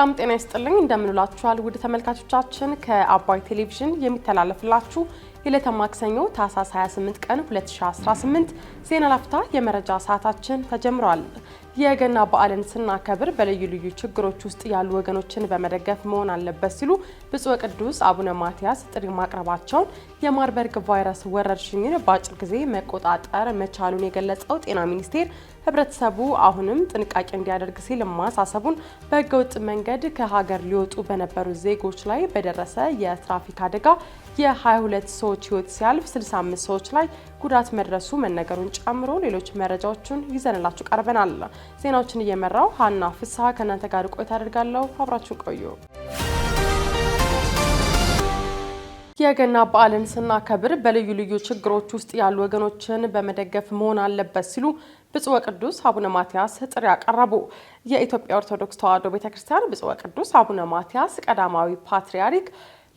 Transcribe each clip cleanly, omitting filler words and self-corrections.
ሰላም ጤና ይስጥልኝ እንደምንላችኋል ውድ ተመልካቾቻችን ከአባይ ቴሌቪዥን የሚተላለፍላችሁ የዕለተ ማክሰኞ ታህሳስ 28 ቀን 2018 ዜና ላፍታ የመረጃ ሰዓታችን ተጀምሯል። የገና በዓልን ስናከብር በልዩ ልዩ ችግሮች ውስጥ ያሉ ወገኖችን በመደገፍ መሆን አለበት ሲሉ ብፁዕ ቅዱስ አቡነ ማትያስ ጥሪ ማቅረባቸውን የማርበርግ ቫይረስ ወረርሽኝን በአጭር ጊዜ መቆጣጠር መቻሉን የገለጸው ጤና ሚኒስቴር ህብረተሰቡ አሁንም ጥንቃቄ እንዲያደርግ ሲል ማሳሰቡን በህገወጥ መንገድ ከሀገር ሊወጡ በነበሩ ዜጎች ላይ በደረሰ የትራፊክ አደጋ የ22 ሰዎች ህይወት ሲያልፍ 65 ሰዎች ላይ ጉዳት መድረሱ መነገሩን ጨምሮ ሌሎች መረጃዎችን ይዘንላችሁ ቀርበናል። ዜናዎችን እየመራው ሀና ፍስሐ ከእናንተ ጋር ቆይታ አደርጋለሁ። አብራችሁ ቆዩ። የገና በዓልን ስናከብር በልዩ ልዩ ችግሮች ውስጥ ያሉ ወገኖችን በመደገፍ መሆን አለበት ሲሉ ብፁዕ ቅዱስ አቡነ ማትያስ ጥሪ ያቀረቡ። የኢትዮጵያ ኦርቶዶክስ ተዋሕዶ ቤተክርስቲያን ብፁዕ ቅዱስ አቡነ ማትያስ ቀዳማዊ ፓትርያርክ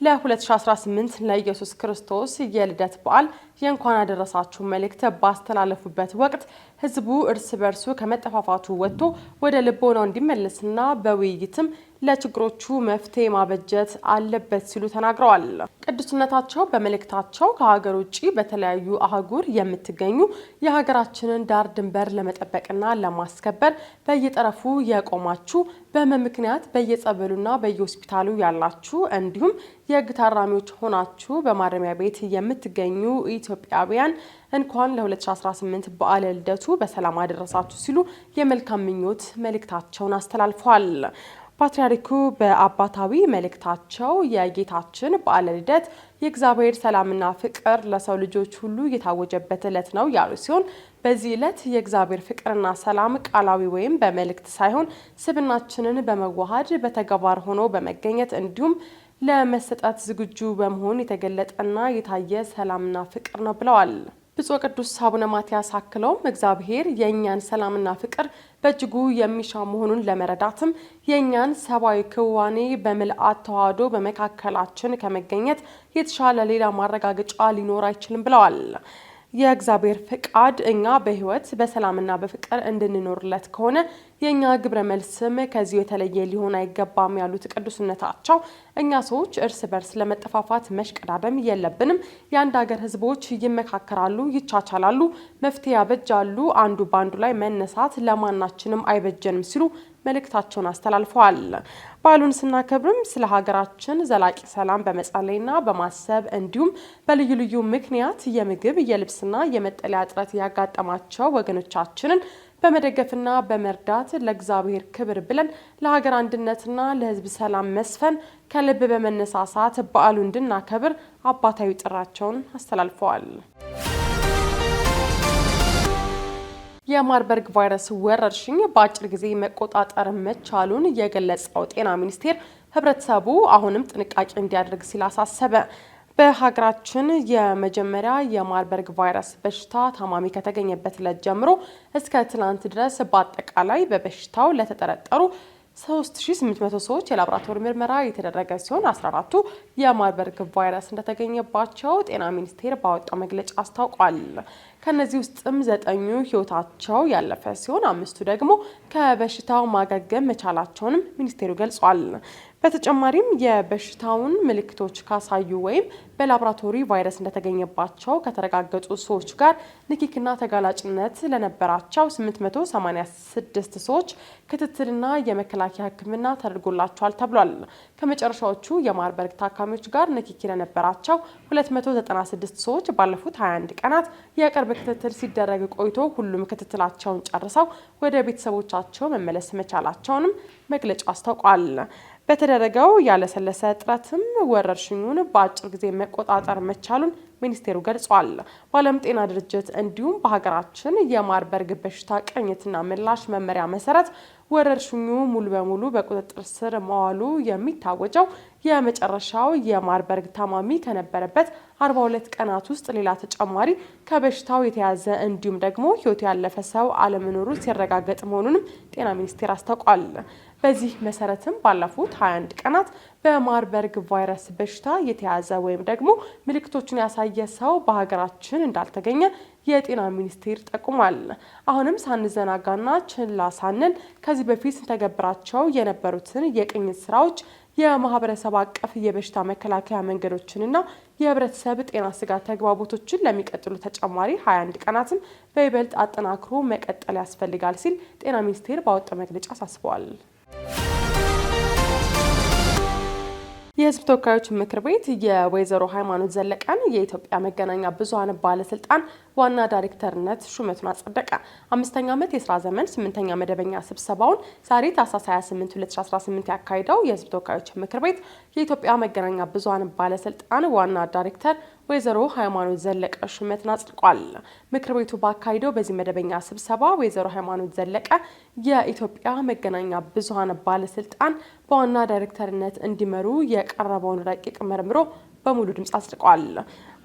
ለ2018 ለኢየሱስ ክርስቶስ የልደት በዓል የእንኳን አደረሳችሁ መልእክት ባስተላለፉበት ወቅት ህዝቡ እርስ በርሱ ከመጠፋፋቱ ወጥቶ ወደ ልቦናው እንዲመለስና በውይይትም ለችግሮቹ መፍትሄ ማበጀት አለበት ሲሉ ተናግረዋል። ቅዱስነታቸው በመልእክታቸው ከሀገር ውጭ በተለያዩ አህጉር የምትገኙ የሀገራችንን ዳር ድንበር ለመጠበቅና ለማስከበር በየጠረፉ የቆማችሁ በምክንያት በየጸበሉና በየሆስፒታሉ ያላችሁ እንዲሁም የህግ ታራሚዎች ሆናችሁ በማረሚያ ቤት የምትገኙ ኢትዮጵያውያን እንኳን ለ2018 በዓለ ልደቱ በሰላም አደረሳችሁ ሲሉ የመልካም ምኞት መልእክታቸውን አስተላልፈዋል። ፓትርያርኩ በአባታዊ መልእክታቸው የጌታችን በዓለ ልደት የእግዚአብሔር ሰላምና ፍቅር ለሰው ልጆች ሁሉ የታወጀበት ዕለት ነው ያሉ ሲሆን በዚህ ዕለት የእግዚአብሔር ፍቅርና ሰላም ቃላዊ ወይም በመልእክት ሳይሆን ስብናችንን በመዋሃድ በተግባር ሆኖ በመገኘት እንዲሁም ለመሰጠት ዝግጁ በመሆን የተገለጠና የታየ ሰላምና ፍቅር ነው ብለዋል። ብፁዕ ቅዱስ አቡነ ማትያስ አክለውም እግዚአብሔር የእኛን ሰላምና ፍቅር በእጅጉ የሚሻ መሆኑን ለመረዳትም የእኛን ሰብአዊ ክዋኔ በምልአት ተዋህዶ በመካከላችን ከመገኘት የተሻለ ሌላ ማረጋገጫ ሊኖር አይችልም ብለዋል። የእግዚአብሔር ፍቃድ እኛ በህይወት በሰላምና በፍቅር እንድንኖርለት ከሆነ የእኛ ግብረ መልስም ከዚሁ የተለየ ሊሆን አይገባም ያሉት ቅዱስነታቸው እኛ ሰዎች እርስ በርስ ለመጠፋፋት መሽቀዳደም የለብንም። የአንድ ሀገር ህዝቦች ይመካከራሉ፣ ይቻቻላሉ፣ መፍትሄ ያበጃሉ። አንዱ በአንዱ ላይ መነሳት ለማናችንም አይበጀንም ሲሉ መልእክታቸውን አስተላልፈዋል። በዓሉን ስናከብርም ስለ ሀገራችን ዘላቂ ሰላም በመጸለይና በማሰብ እንዲሁም በልዩ ልዩ ምክንያት የምግብ የልብስና የመጠለያ እጥረት ያጋጠማቸው ወገኖቻችንን በመደገፍና በመርዳት ለእግዚአብሔር ክብር ብለን ለሀገር አንድነትና ለህዝብ ሰላም መስፈን ከልብ በመነሳሳት በዓሉ እንድናከብር አባታዊ ጥራቸውን አስተላልፈዋል። የማርበርግ ቫይረስ ወረርሽኝ በአጭር ጊዜ መቆጣጠር መቻሉን የገለጸው ጤና ሚኒስቴር ህብረተሰቡ አሁንም ጥንቃቄ እንዲያደርግ ሲል አሳሰበ። በሀገራችን የመጀመሪያ የማርበርግ ቫይረስ በሽታ ታማሚ ከተገኘበት ዕለት ጀምሮ እስከ ትናንት ድረስ በአጠቃላይ በበሽታው ለተጠረጠሩ 3800 ሰዎች የላቦራቶሪ ምርመራ የተደረገ ሲሆን 14ቱ የማርበርግ ቫይረስ እንደተገኘባቸው ጤና ሚኒስቴር ባወጣው መግለጫ አስታውቋል። ከነዚህ ውስጥም 9ኙ ህይወታቸው ያለፈ ሲሆን 5ቱ ደግሞ ከበሽታው ማገገም መቻላቸውንም ሚኒስቴሩ ገልጿል። በተጨማሪም የበሽታውን ምልክቶች ካሳዩ ወይም በላቦራቶሪ ቫይረስ እንደተገኘባቸው ከተረጋገጡ ሰዎች ጋር ንክኪና ተጋላጭነት ለነበራቸው 886 ሰዎች ክትትልና የመከላከያ ሕክምና ተደርጎላቸዋል ተብሏል። ከመጨረሻዎቹ የማርበርግ ታካሚዎች ጋር ንክኪ ለነበራቸው 296 ሰዎች ባለፉት 21 ቀናት የቅርብ ክትትል ሲደረግ ቆይቶ ሁሉም ክትትላቸውን ጨርሰው ወደ ቤተሰቦቻቸው መመለስ መቻላቸውንም መግለጫው አስታውቋል። በተደረገው ያለሰለሰ ጥረትም ወረርሽኙን በአጭር ጊዜ መቆጣጠር መቻሉን ሚኒስቴሩ ገልጿል። በዓለም ጤና ድርጅት እንዲሁም በሀገራችን የማርበርግ በሽታ ቅኝትና ምላሽ መመሪያ መሰረት ወረርሽኙ ሙሉ በሙሉ በቁጥጥር ስር መዋሉ የሚታወጀው የመጨረሻው የማርበርግ ታማሚ ከነበረበት 42 ቀናት ውስጥ ሌላ ተጨማሪ ከበሽታው የተያዘ እንዲሁም ደግሞ ህይወቱ ያለፈ ሰው አለመኖሩ ሲረጋገጥ መሆኑንም ጤና ሚኒስቴር አስታውቋል። በዚህ መሰረትም ባለፉት 21 ቀናት በማርበርግ ቫይረስ በሽታ የተያዘ ወይም ደግሞ ምልክቶችን ያሳየ ሰው በሀገራችን እንዳልተገኘ የጤና ሚኒስቴር ጠቁሟል። አሁንም ሳንዘናጋና ችላ ሳንል ከዚህ በፊት ተገብራቸው የነበሩትን የቅኝት ስራዎች የማህበረሰብ አቀፍ የበሽታ መከላከያ መንገዶችንና የህብረተሰብ ጤና ስጋት ተግባቦቶችን ለሚቀጥሉ ተጨማሪ 21 ቀናትም በይበልጥ አጠናክሮ መቀጠል ያስፈልጋል ሲል ጤና ሚኒስቴር ባወጣው መግለጫ አሳስበዋል። የህዝብ ተወካዮች ምክር ቤት የወይዘሮ ሃይማኖት ዘለቀን የኢትዮጵያ መገናኛ ብዙሃን ባለስልጣን ዋና ዳይሬክተርነት ሹመቱን አጸደቀ። 5ኛ ዓመት የስራ ዘመን 8ኛ መደበኛ ስብሰባውን ዛሬ ታህሳስ 28 2018 ያካሄደው የህዝብ ተወካዮች ምክር ቤት የኢትዮጵያ መገናኛ ብዙሃን ባለስልጣን ዋና ዳይሬክተር ወይዘሮ ሃይማኖት ዘለቀ ሹመትን አጽድቋል። ምክር ቤቱ ባካሄደው በዚህ መደበኛ ስብሰባ ወይዘሮ ሃይማኖት ዘለቀ የኢትዮጵያ መገናኛ ብዙሃን ባለስልጣን በዋና ዳይሬክተርነት እንዲመሩ የቀረበውን ረቂቅ መርምሮ በሙሉ ድምጽ አጽድቋል።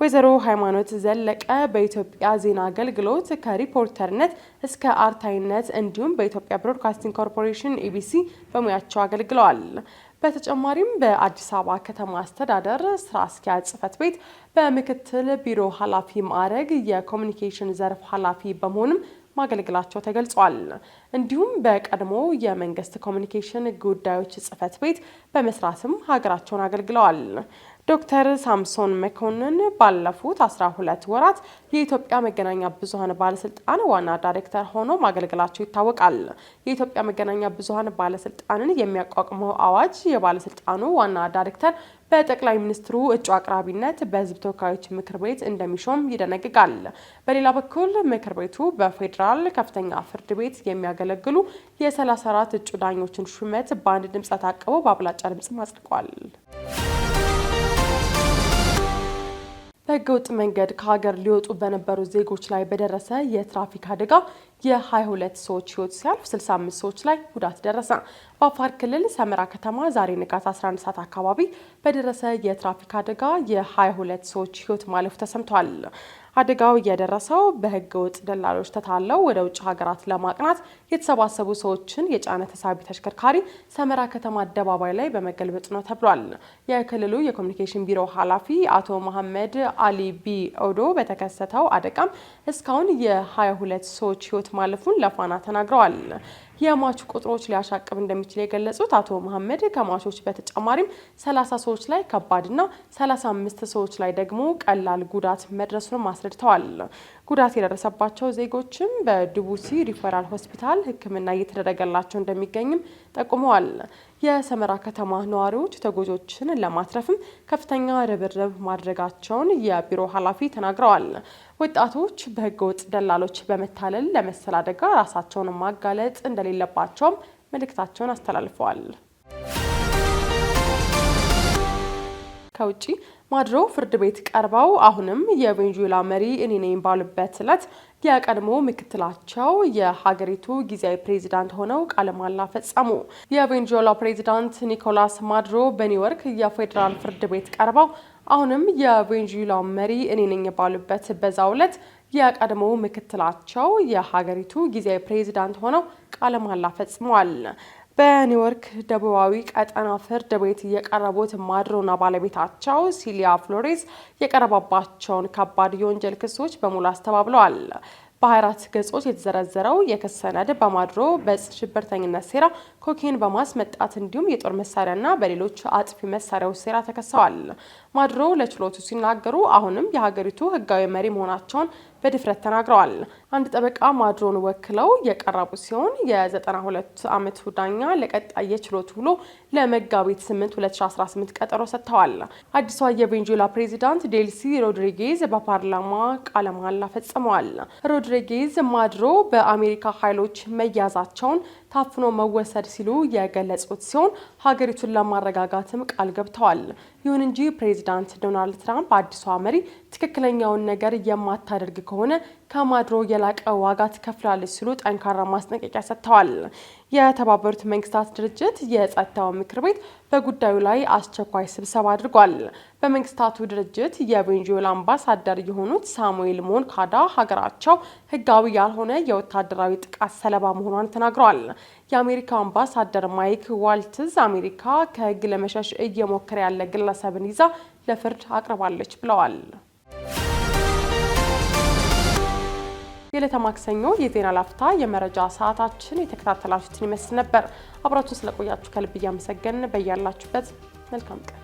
ወይዘሮ ሃይማኖት ዘለቀ በኢትዮጵያ ዜና አገልግሎት ከሪፖርተርነት እስከ አርታይነት እንዲሁም በኢትዮጵያ ብሮድካስቲንግ ኮርፖሬሽን ኢቢሲ በሙያቸው አገልግለዋል። በተጨማሪም በአዲስ አበባ ከተማ አስተዳደር ስራ አስኪያጅ ጽህፈት ቤት በምክትል ቢሮ ኃላፊ ማዕረግ የኮሚኒኬሽን ዘርፍ ኃላፊ በመሆንም ማገልገላቸው ተገልጿል። እንዲሁም በቀድሞ የመንግስት ኮሚኒኬሽን ጉዳዮች ጽህፈት ቤት በመስራትም ሀገራቸውን አገልግለዋል። ዶክተር ሳምሶን መኮንን ባለፉት 12 ወራት የኢትዮጵያ መገናኛ ብዙሃን ባለስልጣን ዋና ዳይሬክተር ሆኖ ማገልገላቸው ይታወቃል። የኢትዮጵያ መገናኛ ብዙሃን ባለስልጣንን የሚያቋቁመው አዋጅ የባለስልጣኑ ዋና ዳይሬክተር በጠቅላይ ሚኒስትሩ እጩ አቅራቢነት በህዝብ ተወካዮች ምክር ቤት እንደሚሾም ይደነግጋል። በሌላ በኩል ምክር ቤቱ በፌዴራል ከፍተኛ ፍርድ ቤት የሚያገለግሉ የ34 እጩ ዳኞችን ሹመት በአንድ ድምፅ ታቅቦ በአብላጫ ድምፅ አጽድቋል። በህገወጥ መንገድ ከሀገር ሊወጡ በነበሩ ዜጎች ላይ በደረሰ የትራፊክ አደጋ የ22 ሰዎች ህይወት ሲያልፍ 65 ሰዎች ላይ ጉዳት ደረሰ። በአፋር ክልል ሰመራ ከተማ ዛሬ ንጋት 11 ሰዓት አካባቢ በደረሰ የትራፊክ አደጋ የ22 ሰዎች ህይወት ማለፉ ተሰምቷል። አደጋው የደረሰው በህገወጥ ደላሎች ተታለው ወደ ውጭ ሀገራት ለማቅናት የተሰባሰቡ ሰዎችን የጫነ ተሳቢ ተሽከርካሪ ሰመራ ከተማ አደባባይ ላይ በመገልበጥ ነው ተብሏል። የክልሉ የኮሚኒኬሽን ቢሮ ኃላፊ አቶ መሐመድ አሊ ቢ ኦዶ በተከሰተው አደጋም እስካሁን የ22 ሰዎች ህይወት ማለፉን ለፋና ተናግረዋል። የሟች ቁጥሮች ሊያሻቅብ እንደሚችል የገለጹት አቶ መሐመድ ከሟቾች በተጨማሪም 30 ሰዎች ላይ ከባድና 35 ሰዎች ላይ ደግሞ ቀላል ጉዳት መድረሱን አስረድተዋል። ጉዳት የደረሰባቸው ዜጎችም በድቡሲ ሪፈራል ሆስፒታል ሕክምና እየተደረገላቸው እንደሚገኝም ጠቁመዋል። የሰመራ ከተማ ነዋሪዎች ተጎጆችን ለማትረፍም ከፍተኛ ርብርብ ማድረጋቸውን የቢሮ ኃላፊ ተናግረዋል። ወጣቶች በህገወጥ ደላሎች በመታለል ለመሰል አደጋ ራሳቸውን ማጋለጥ እንደሌለባቸውም መልእክታቸውን አስተላልፈዋል። ከውጪ ማድሮ ፍርድ ቤት ቀርበው አሁንም የቬንዙዌላ መሪ እኔ ነኝ ባሉበት ዕለት የቀድሞ ምክትላቸው የሀገሪቱ ጊዜያዊ ፕሬዚዳንት ሆነው ቃለ መሃላ ፈጸሙ። የቬንዙዌላ ፕሬዚዳንት ኒኮላስ ማዱሮ በኒውዮርክ የፌዴራል ፍርድ ቤት ቀርበው አሁንም የቬንዙዌላ መሪ እኔ ነኝ ባሉበት በዛው ዕለት የቀድሞ ምክትላቸው የሀገሪቱ ጊዜያዊ ፕሬዚዳንት ሆነው ቃለ መሃላ ፈጽመዋል። በኒውዮርክ ደቡባዊ ቀጠና ፍርድ ቤት የቀረቡት ማዱሮና ባለቤታቸው ሲሊያ ፍሎሬዝ የቀረበባቸውን ከባድ የወንጀል ክሶች በሙሉ አስተባብለዋል። በ24 ገጾች የተዘረዘረው የክስ ሰነድ በማዱሮ በሽብርተኝነት ሴራ፣ ኮኬን በማስመጣት እንዲሁም የጦር መሳሪያና በሌሎች አጥፊ መሳሪያዎች ሴራ ተከሰዋል። ማዱሮ ለችሎቱ ሲናገሩ አሁንም የሀገሪቱ ህጋዊ መሪ መሆናቸውን በድፍረት ተናግረዋል። አንድ ጠበቃ ማዱሮን ወክለው የቀረቡ ሲሆን የ92 ዓመቱ ዳኛ ለቀጣይ የችሎት ውሎ ለመጋቢት 8 2018 ቀጠሮ ሰጥተዋል። አዲሷ የቬንዙዌላ ፕሬዚዳንት ዴልሲ ሮድሪጌዝ በፓርላማ ቃለ መሃላ ፈጽመዋል። ሮድሪጌዝ ማዱሮ በአሜሪካ ኃይሎች መያዛቸውን ታፍኖ መወሰድ ሲሉ የገለጹት ሲሆን ሀገሪቱን ለማረጋጋትም ቃል ገብተዋል። ይሁን እንጂ ፕሬዚዳንት ዶናልድ ትራምፕ አዲሷ መሪ ትክክለኛውን ነገር የማታደርግ ከሆነ ከማድሮ የላቀ ዋጋ ትከፍላለች ሲሉ ጠንካራ ማስጠንቀቂያ ሰጥተዋል። የተባበሩት መንግስታት ድርጅት የጸጥታው ምክር ቤት በጉዳዩ ላይ አስቸኳይ ስብሰባ አድርጓል። በመንግስታቱ ድርጅት የቬንዙዌላ አምባሳደር የሆኑት ሳሙኤል ሞንካዳ ሀገራቸው ህጋዊ ያልሆነ የወታደራዊ ጥቃት ሰለባ መሆኗን ተናግረዋል። የአሜሪካው አምባሳደር ማይክ ዋልትዝ አሜሪካ ከህግ ለመሸሽ እየሞከረ ያለ ግለሰብን ይዛ ለፍርድ አቅርባለች ብለዋል። የዕለተ ማክሰኞ የዜና ላፍታ የመረጃ ሰዓታችን የተከታተላችሁትን ይመስል ነበር። አብራችሁን ስለቆያችሁ ከልብ እያመሰገንን በያላችሁበት መልካም ቀን